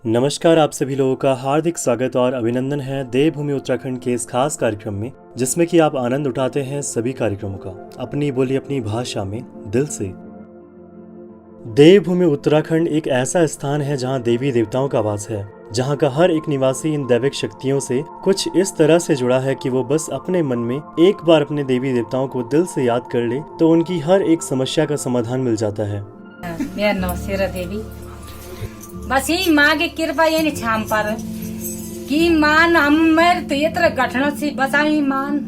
नमस्कार, आप सभी लोगों का हार्दिक स्वागत और अभिनंदन है देवभूमि उत्तराखंड के इस खास कार्यक्रम में, जिसमें कि आप आनंद उठाते हैं सभी कार्यक्रमों का अपनी बोली अपनी भाषा में दिल से। देवभूमि उत्तराखंड एक ऐसा स्थान है जहां देवी देवताओं का वास है, जहां का हर एक निवासी इन दैविक शक्तियों से कुछ इस तरह से जुड़ा है कि वो बस अपने मन में एक बार अपने देवी देवताओं को दिल से याद कर ले तो उनकी हर एक समस्या का समाधान मिल जाता है। मेरा नाम शेरा देवी। बस यही माँ की कृपा ये नहीं छाम पर कि मान हम मेरे तो ये तरह घटना से बचाई मान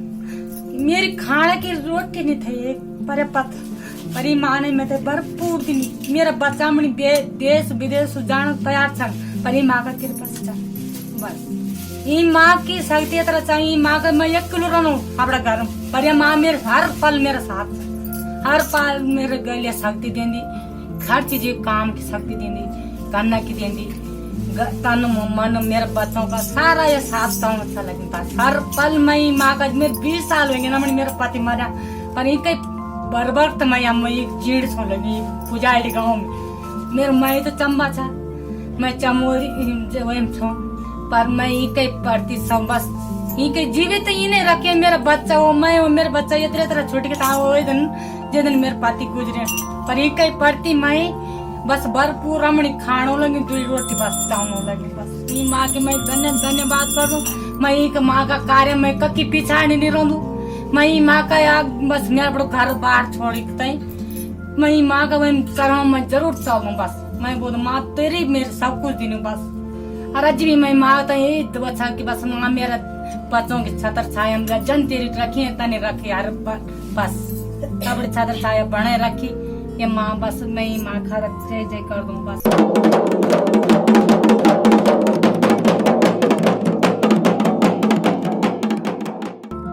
मेरी खाने की रोटी नहीं थी एक पर पत परी माँ ने मैं भरपूर दिन मेरा बच्चा मनी देश विदेश जाने तैयार छन पर माँ का कृपा से चल बस ये माँ की शक्ति ये तरह चाहिए। माँ का मैं 1 किलो रहूं अपना घर पर माँ मेरे हर पल मेरे साथ हर पल मेरे गले शक्ति देंदी, हर चीज काम की शक्ति देंदी, करना की देंदी, तन मन मेरे बच्चों का सारा ये साथ अच्छा लगता है। हर पल मैं माँ का मेरे 20 साल होंगे ना मेरे पति मरा पर एक बर्बर मैं जीड़ सो लगी पूजा गाँव में मेरे मैं तो चंबा था मैं चमोरी वही छो पर मैं एक पढ़ती सब बस एक जीवित ही नहीं रखे मेरा बच्चा वो मैं वो मेरे बच्चा ये तरह छूट के था वो जिस दिन मेरे पति गुजरे पर एक पढ़ती मैं बस भरपूर रमणी खानो लगी 2 रोटी बस चावनो लगी बस ये माँ के मैं धन्यवाद करूँ। मैं एक माँ का कार्य मैं ककी पिछाड़ी नहीं रहूं मैं माँ का याद बस मेरा बड़ो घर बाहर छोड़ी मैं माँ का वही चरणों में जरूर चलूं बस मैं बोल माँ तेरी मेरे सब कुछ दिनू बस और आज भी मैं माँ तो यही दुआ की बस माँ मेरा बच्चों की छतर छाया जन तेरी रखी तने रखी यार बस तब छतर छाया बने रखी ये माँ बस मैं ही माँ खा जय जय कर दूं बस।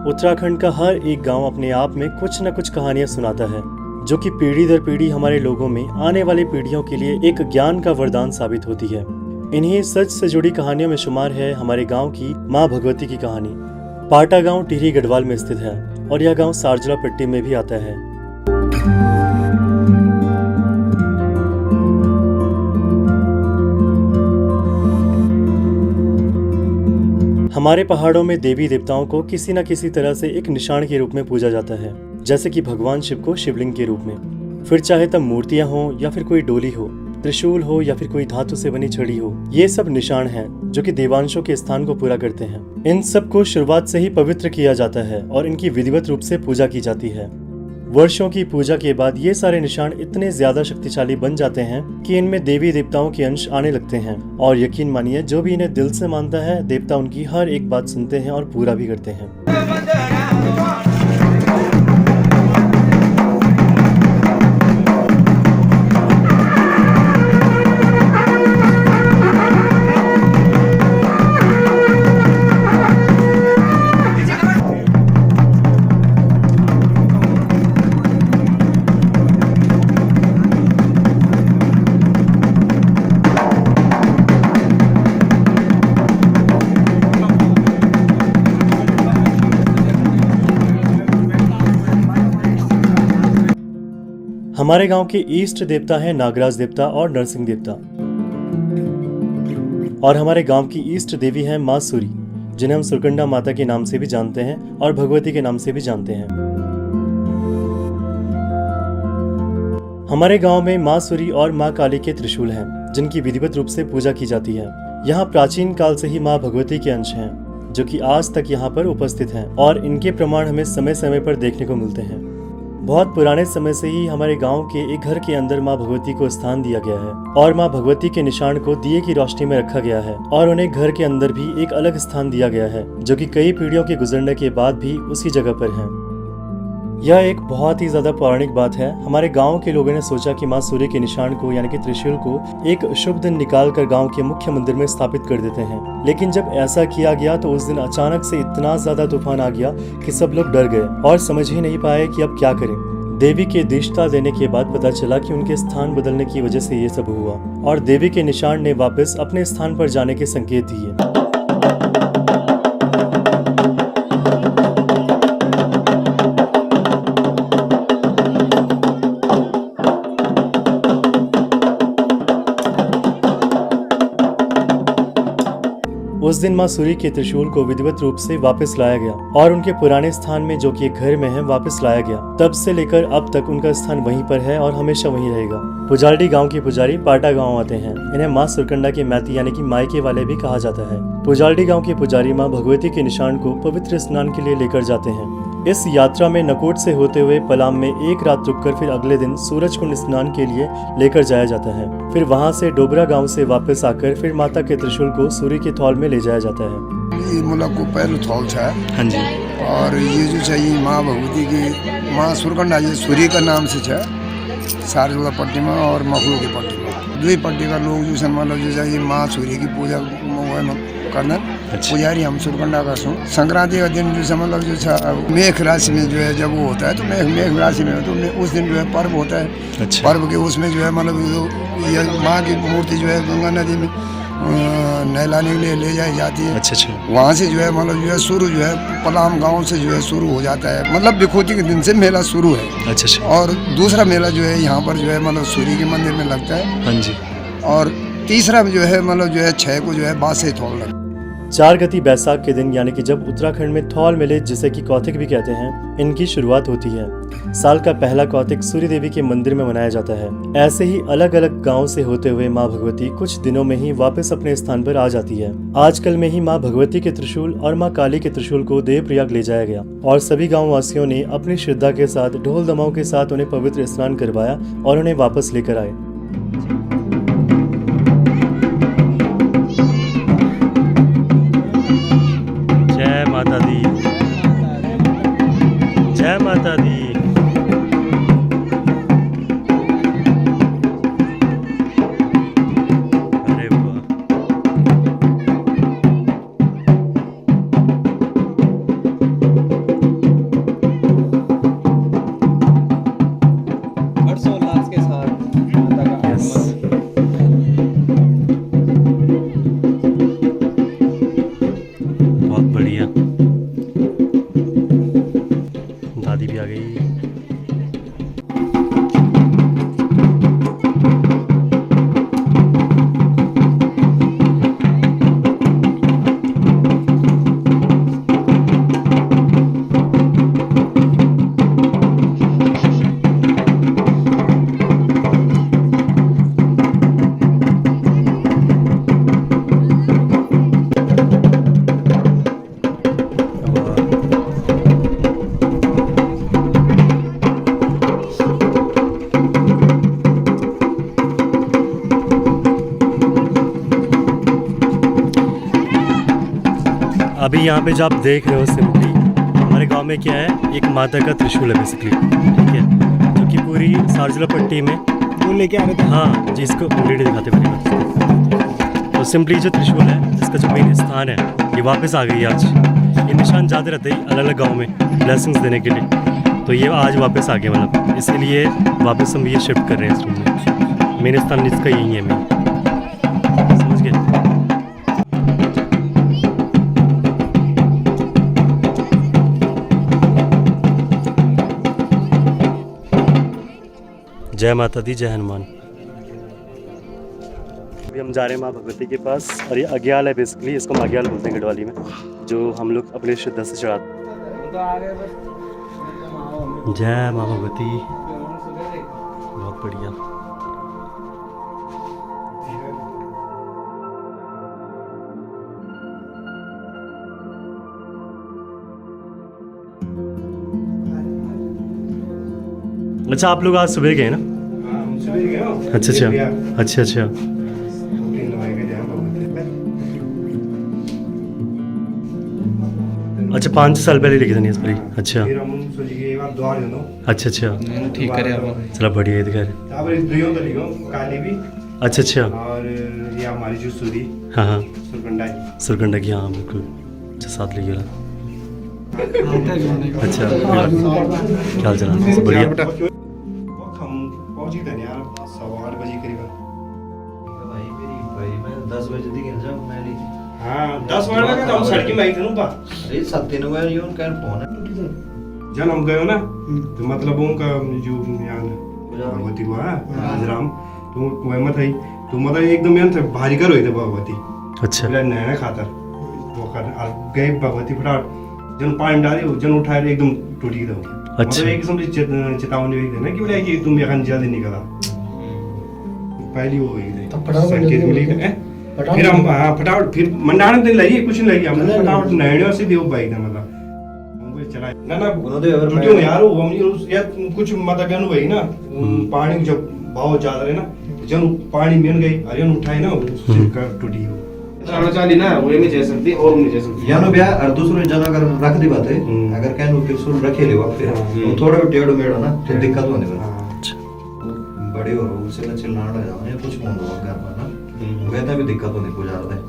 उत्तराखंड का हर एक गांव अपने आप में कुछ न कुछ कहानियां सुनाता है, जो कि पीढ़ी दर पीढ़ी हमारे लोगों में आने वाली पीढ़ियों के लिए एक ज्ञान का वरदान साबित होती है। इन्हीं सच से जुड़ी कहानियों में शुमार है हमारे गांव की माँ भगवती की कहानी। पाटा गांव टिहरी गढ़वाल में स्थित है और यह गांव सारजला पट्टी में भी आता है। हमारे पहाड़ों में देवी देवताओं को किसी न किसी तरह से एक निशान के रूप में पूजा जाता है, जैसे कि भगवान शिव को शिवलिंग के रूप में, फिर चाहे तब मूर्तियां हो या फिर कोई डोली हो, त्रिशूल हो या फिर कोई धातु से बनी छड़ी हो, ये सब निशान हैं जो कि देवांशों के स्थान को पूरा करते हैं। इन सब को शुरुआत से ही पवित्र किया जाता है और इनकी विधिवत रूप से पूजा की जाती है। वर्षों की पूजा के बाद ये सारे निशान इतने ज्यादा शक्तिशाली बन जाते हैं कि इनमें देवी देवताओं के अंश आने लगते हैं और यकीन मानिए जो भी इन्हें दिल से मानता है देवता उनकी हर एक बात सुनते हैं और पूरा भी करते हैं। हमारे गांव के ईष्ट देवता है नागराज देवता और नरसिंह देवता और हमारे गांव की ईष्ट देवी है माँ सूरी, जिन्हें हम सुरकंडा माता के नाम से भी जानते हैं और भगवती के नाम से भी जानते हैं। हमारे गांव में माँ सूरी और माँ काली के त्रिशूल हैं, जिनकी विधिवत रूप से पूजा की जाती है। यहाँ प्राचीन काल से ही माँ भगवती के अंश हैं, जो कि आज तक यहाँ पर उपस्थित हैं और इनके प्रमाण हमें समय समय पर देखने को मिलते हैं। बहुत पुराने समय से ही हमारे गांव के एक घर के अंदर मां भगवती को स्थान दिया गया है और मां भगवती के निशान को दिए की रोशनी में रखा गया है और उन्हें घर के अंदर भी एक अलग स्थान दिया गया है, जो कि कई पीढ़ियों के गुजरने के बाद भी उसी जगह पर है। यह एक बहुत ही ज्यादा पौराणिक बात है। हमारे गांव के लोगों ने सोचा कि मां सूर्य के निशान को यानी कि त्रिशूल को एक शुभ दिन निकाल कर गाँव के मुख्य मंदिर में स्थापित कर देते हैं, लेकिन जब ऐसा किया गया तो उस दिन अचानक से इतना ज्यादा तूफान आ गया कि सब लोग डर गए और समझ ही नहीं पाए कि अब क्या करें। देवी के दिष्टा देने के बाद पता चला कि उनके स्थान बदलने की वजह से ये सब हुआ और देवी के निशान ने वापस अपने स्थान पर जाने के संकेत दिए। उस दिन माँ सूरी के त्रिशूल को विधिवत रूप से वापस लाया गया और उनके पुराने स्थान में, जो कि एक घर में है, वापस लाया गया। तब से लेकर अब तक उनका स्थान वहीं पर है और हमेशा वहीं रहेगा। पुजारडी गांव के पुजारी पाटा गांव आते हैं। इन्हें माँ सुरकंडा के मैती यानी कि मायके वाले भी कहा जाता है। पुजारडी गांव के पुजारी माँ भगवती के निशान को पवित्र स्नान के लिए लेकर जाते हैं। इस यात्रा में नकोट से होते हुए पलाम में एक रात रुककर फिर अगले दिन सूरज कुंड स्नान के लिए लेकर जाया जाता है। फिर वहां से डोबरा गांव से वापस आकर फिर माता के त्रिशूल को सूर्य के थौल में ले जाया जाता है। ये मुल्क को पहलू थौल है। हाँ जी। और ये जो चाहिए माँ भगवती की माँ सुरकंडा ये सूर्य का नाम से है, सारजोड़ा पट्टी में और मखलू की पट्टी में। दो ही पट्टी का लोग जो मतलब जो चाहिए माँ सूर्य की पूजा करना। पुजारी हम सुरकंडा का सो संक्रांति का दिन जो मतलब जो मेघ राशि में जो है जब वो होता है तो मेघ राशि में तो उस दिन जो है पर्व होता है। अच्छा। पर्व के उसमें जो है मतलब ये माँ की मूर्ति जो है गंगा नदी में नहलाने के लिए ले जाई जाती है। अच्छा। वहाँ से जो है मतलब जो है शुरू जो है पलाम गांव से जो है शुरू हो जाता है। मतलब विभूति के दिन से मेला शुरू है। अच्छा। और दूसरा मेला जो है यहाँ पर जो है मतलब सूर्य के मंदिर में लगता है। हाँ जी। और तीसरा जो है मतलब जो है 6 को जो है बासे थौल लगता है। 4 गति बैसाख के दिन यानी कि जब उत्तराखंड में थौल मेले, जिसे कि कौतिक भी कहते हैं, इनकी शुरुआत होती है। साल का पहला कौतिक सूर्य देवी के मंदिर में मनाया जाता है। ऐसे ही अलग अलग गांव से होते हुए माँ भगवती कुछ दिनों में ही वापस अपने स्थान पर आ जाती है। आजकल में ही माँ भगवती के त्रिशूल और माँ काली के त्रिशूल को देवप्रयाग ले जाया गया और सभी गाँव वासियों ने अपनी श्रद्धा के साथ ढोल दमाओं के साथ उन्हें पवित्र स्नान करवाया और उन्हें वापस लेकर आए। जय माता दी, जय माता दी। अरे वाह, हर्षोल्लास के साथ माता का आगमन। बहुत बढ़िया। दादी भी आ गई। अभी यहाँ पे जो आप देख रहे हो, सिंपली हमारे गांव में क्या है, एक माता का त्रिशूल है बेसिकली, ठीक है, जो कि पूरी सारजोला पट्टी में वो लेके आ रहे थे। हाँ, जिसको ऑलरेडी दिखाते हैं। तो सिंपली जो त्रिशूल है, इसका जो मेन स्थान है, ये वापस आ गई आज। ये निशान जाते रहते हैं अलग अलग गाँव में ब्लेसिंग्स देने के लिए, तो ये आज वापस आ गया, मतलब इसीलिए वापस हम ये शिफ्ट कर रहे हैं इस रूम में। मेन स्थान इसका यही है, मेन, समझ गए। जय माता दी, जय हनुमान। अभी हम जा रहे हैं माँ भगवती के पास, और ये अग्याल है बेसिकली, इसको हम अग्याल बोलते हैं गढ़वाली में, जो हम लोग अपने श्रद्धा से चढ़ाते हैं। जय माँ भगवती, बहुत बढ़िया। अच्छा, आप लोग आज सुबह गए ना? अच्छा अच्छा अच्छा अच्छा। अच्छा, 5 साल पहले लेके जानी है। अच्छा अच्छा अच्छा, ठीक करे आप। चलो बढ़िया है इधर। अच्छा अच्छा। और ये हमारी जो सूरी हाँ हाँ, सुरकंडा की, हाँ बिल्कुल। अच्छा, साथ ले गया। अच्छा, क्या हाल चाल है? सब बढ़िया। हम पहुंची थे यार 8:15 बजे करीब। भाई मैं 10 बजे तक आ जाऊं मैं। हाँ 10 बजे तक हम सड़की में आई थे ना। अरे 7 बजे यूं कर फोन है। जब हम गए ना तो मतलब उनका जो यहाँ भगवती को है राजराम, तो वह मत आई तो मतलब एकदम यार भारी कर हुए थे भगवती। अच्छा। नया खातर पकड़ और गए भगवती फटाफट जन पानी डाले जन उठाएर एकदम टूटी दो अच्छा। एक किस्म से चेतावनी हुई थी ना कि बोले कि तुम यहाँ जल्दी निकला पहली वो हुई थी संकेत मिली थी फिर हम हाँ फटाफट फिर मंडाने तो लगी कुछ नहीं लगी हमने फटाफट नैने से देव बाइक था मतलब हमको चला ना ना क्यों यार वो हम यार कुछ मतलब क्या हुई ना पानी जब भाव ज्यादा रहे ना जन पानी मिल गई अरे उठाई ना टूटी हो चाली ना वो नहीं जा सकती और नहीं जा सकती यानो ब्याह और दूसरे जन अगर रख दी बात है अगर कहनो फिर सुन रखे ले फिर वो थोड़ा भी टेढ़ो मेढ़ो ना फिर दिक्कत होने लगी बड़े हो उसे ना चिल्लाने लग जाओ कुछ मोन हो घर पर ना वैसा भी दिक्कत होने को जा रहा है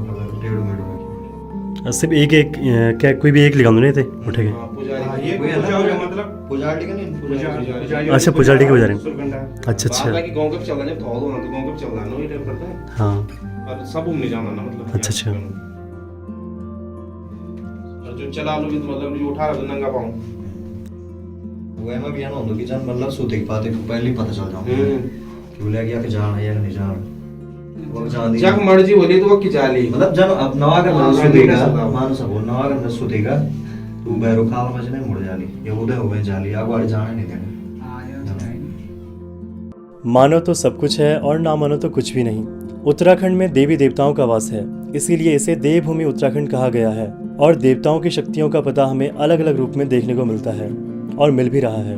अगर टेढ़ो मेढ़ो सिर्फ एक क्या कोई भी एक लिखा नहीं थे उठे गए पुजारी ये मतलब पुजारी का नहीं अच्छा पुजारी के पुजारी सुरगंडा अच्छा अच्छा बाकी गांव के चल रहा है थोड़ा ना तो गांव के चल रहा है ये टाइम करता है हाँ और सब घूमने जाना ना मतलब अच्छा, अच्छा। और जो चला लो भी तो मतलब जो उठा रहा नंगा पाऊं वो एम भी आना कि जन मतलब सुते के पाते पहले ही पता चल जाओ कि बोले कि जान है या नहीं जान वो जान जब मर्जी बोली तो वो की जाली मतलब जब अब नवागर में सुतेगा मानो सब नवागर में सुतेगा तू बैरो खाल में नहीं मुड़ जाली ये उदय हो गए जाली आगे जाने नहीं देना मानो तो सब कुछ है और ना मानो तो कुछ भी नहीं। उत्तराखंड में देवी देवताओं का वास है, इसीलिए इसे देवभूमि उत्तराखंड कहा गया है और देवताओं की शक्तियों का पता हमें अलग अलग रूप में देखने को मिलता है और मिल भी रहा है।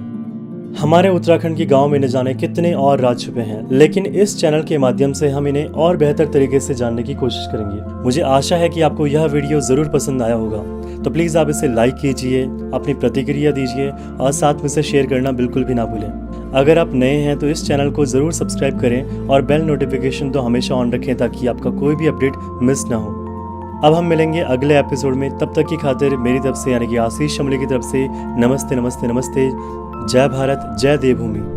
हमारे उत्तराखंड के गांव में न जाने कितने और राज छुपे हैं, लेकिन इस चैनल के माध्यम से हम इन्हें और बेहतर तरीके से जानने की कोशिश करेंगे। मुझे आशा है कि आपको यह वीडियो ज़रूर पसंद आया होगा, तो प्लीज़ आप इसे लाइक कीजिए, अपनी प्रतिक्रिया दीजिए और साथ में इसे शेयर करना बिल्कुल भी ना भूलें। अगर आप नए हैं तो इस चैनल को ज़रूर सब्सक्राइब करें और बेल नोटिफिकेशन तो हमेशा ऑन रखें ताकि आपका कोई भी अपडेट मिस ना हो। अब हम मिलेंगे अगले एपिसोड में, तब तक की खातिर मेरी तरफ से यानी कि आशीष शमली की तरफ से नमस्ते नमस्ते नमस्ते। जय भारत, जय देवभूमि।